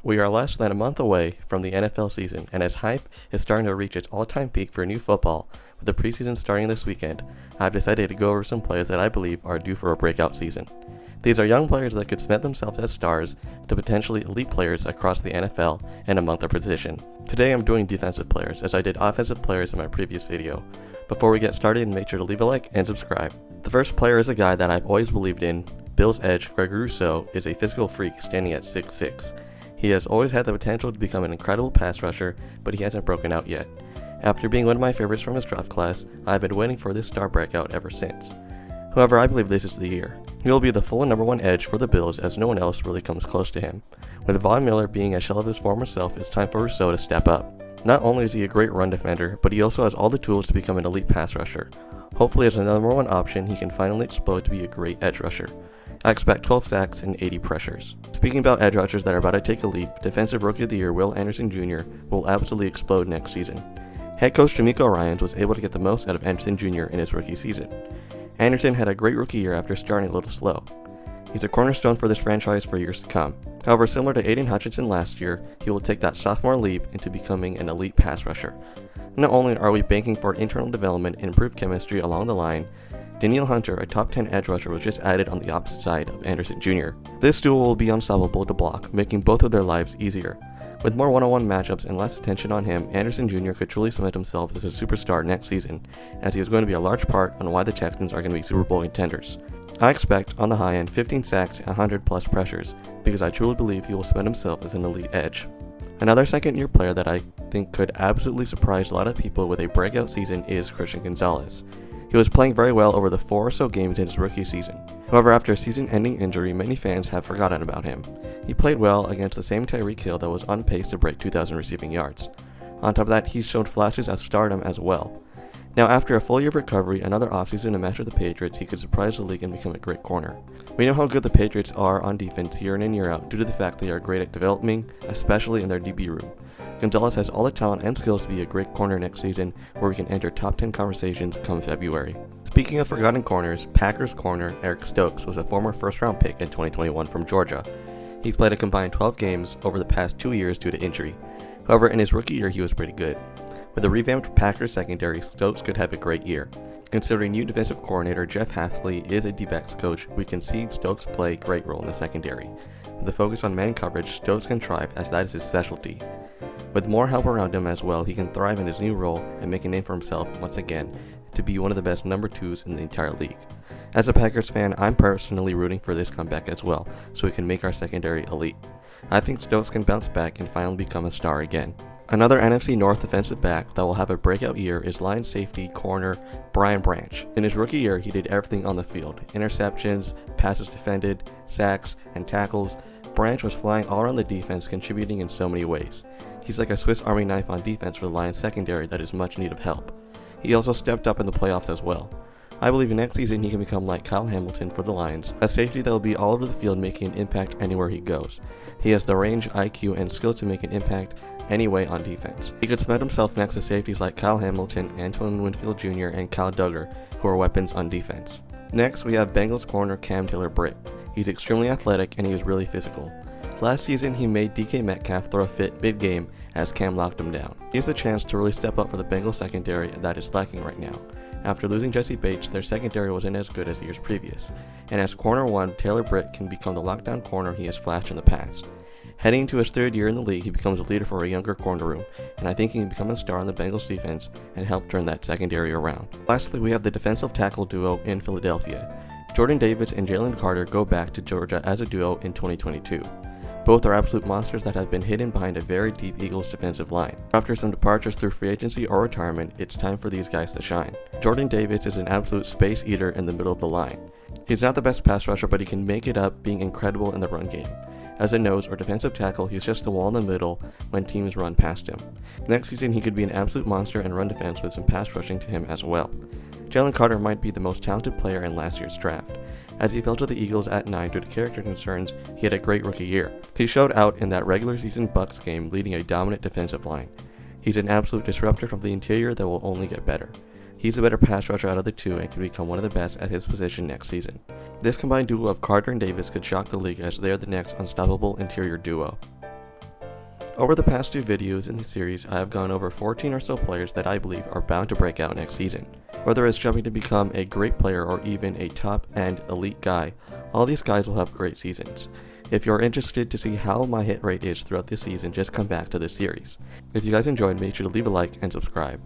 We are less than a month away from the NFL season, and as hype is starting to reach its all-time peak for new football, with the preseason starting this weekend, I've decided to go over some players that I believe are due for a breakout season. These are young players that could cement themselves as stars to potentially elite players across the NFL in a month of position. Today I'm doing defensive players, as I did offensive players in my previous video. Before we get started, make sure to leave a like and subscribe. The first player is a guy that I've always believed in. Bills edge Greg Rousseau is a physical freak standing at 6'6". He has always had the potential to become an incredible pass rusher, but he hasn't broken out yet. After being one of my favorites from his draft class, I've been waiting for this star breakout ever since. However, I believe this is the year. He will be the full number one edge for the Bills, as no one else really comes close to him. With Von Miller being a shell of his former self, it's time for Rousseau to step up. Not only is he a great run defender, but he also has all the tools to become an elite pass rusher. Hopefully as a number one option, he can finally explode to be a great edge rusher. I expect 12 sacks and 80 pressures. Speaking about edge rushers that are about to take a leap, Defensive Rookie of the Year Will Anderson Jr. will absolutely explode next season. Head coach D'Amico Ryans was able to get the most out of Anderson Jr. in his rookie season. Anderson had a great rookie year after starting a little slow. He's a cornerstone for this franchise for years to come. However, similar to Aiden Hutchinson last year, he will take that sophomore leap into becoming an elite pass rusher. Not only are we banking for internal development and improved chemistry along the line, Danielle Hunter, a top 10 edge rusher, was just added on the opposite side of Anderson Jr. This duo will be unstoppable to block, making both of their lives easier. With more one-on-one matchups and less attention on him, Anderson Jr. could truly cement himself as a superstar next season, as he is going to be a large part on why the Texans are going to be Super Bowl contenders. I expect, on the high end, 15 sacks and 100 plus pressures, because I truly believe he will cement himself as an elite edge. Another second-year player that I think could absolutely surprise a lot of people with a breakout season is Christian Gonzalez. He was playing very well over the 4 or so games in his rookie season. However, after a season-ending injury, many fans have forgotten about him. He played well against the same Tyreek Hill that was on pace to break 2,000 receiving yards. On top of that, he showed flashes of stardom as well. Now, after a full year of recovery, another offseason to match with the Patriots, he could surprise the league and become a great corner. We know how good the Patriots are on defense year in and year out due to the fact they are great at developing, especially in their DB room. Gonzalez has all the talent and skills to be a great corner next season, where we can enter top 10 conversations come February. Speaking of forgotten corners, Packers corner Eric Stokes was a former first-round pick in 2021 from Georgia. He's played a combined 12 games over the past 2 years due to injury. However, in his rookie year, he was pretty good. With a revamped Packers secondary, Stokes could have a great year. Considering new defensive coordinator Jeff Hafley is a D-backs coach, we can see Stokes play a great role in the secondary. With the focus on man coverage, Stokes can thrive, as that is his specialty. With more help around him as well, he can thrive in his new role and make a name for himself once again to be one of the best number 2s in the entire league. As a Packers fan, I'm personally rooting for this comeback as well, so we can make our secondary elite. I think Stokes can bounce back and finally become a star again. Another NFC North defensive back that will have a breakout year is Lions safety corner Brian Branch. In his rookie year, he did everything on the field: interceptions, passes defended, sacks, and tackles. Branch was flying all around the defense, contributing in so many ways. He's like a Swiss Army knife on defense for the Lions secondary that is much in need of help. He also stepped up in the playoffs as well. I believe next season he can become like Kyle Hamilton for the Lions, a safety that will be all over the field making an impact anywhere he goes. He has the range, IQ, and skills to make an impact anyway on defense. He could cement himself next to safeties like Kyle Hamilton, Antoine Winfield Jr., and Kyle Duggar, who are weapons on defense. Next, we have Bengals corner Cam Taylor-Britt. He's extremely athletic and he is really physical. Last season, he made DK Metcalf throw a fit mid-game as Cam locked him down. He has the chance to really step up for the Bengals secondary that is lacking right now. After losing Jesse Bates, their secondary wasn't as good as years previous, and as corner 1, Taylor-Britt can become the lockdown corner he has flashed in the past. Heading into his 3rd year in the league, he becomes a leader for a younger corner room, and I think he can become a star on the Bengals defense and help turn that secondary around. Lastly, we have the defensive tackle duo in Philadelphia. Jordan Davis and Jalen Carter go back to Georgia as a duo in 2022. Both are absolute monsters that have been hidden behind a very deep Eagles defensive line. After some departures through free agency or retirement, it's time for these guys to shine. Jordan Davis is an absolute space eater in the middle of the line. He's not the best pass rusher, but he can make it up being incredible in the run game. As a nose or defensive tackle, he's just the wall in the middle when teams run past him. Next season, he could be an absolute monster in run defense with some pass rushing to him as well. Jalen Carter might be the most talented player in last year's draft. As he fell to the Eagles at 9 due to character concerns, he had a great rookie year. He showed out in that regular season Bucs game, leading a dominant defensive line. He's an absolute disruptor from the interior that will only get better. He's a better pass rusher out of the two and can become one of the best at his position next season. This combined duo of Carter and Davis could shock the league as they are the next unstoppable interior duo. Over the past 2 videos in the series, I have gone over 14 or so players that I believe are bound to break out next season. Whether it's jumping to become a great player or even a top-end elite guy, all these guys will have great seasons. If you're interested to see how my hit rate is throughout this season, just come back to this series. If you guys enjoyed, make sure to leave a like and subscribe.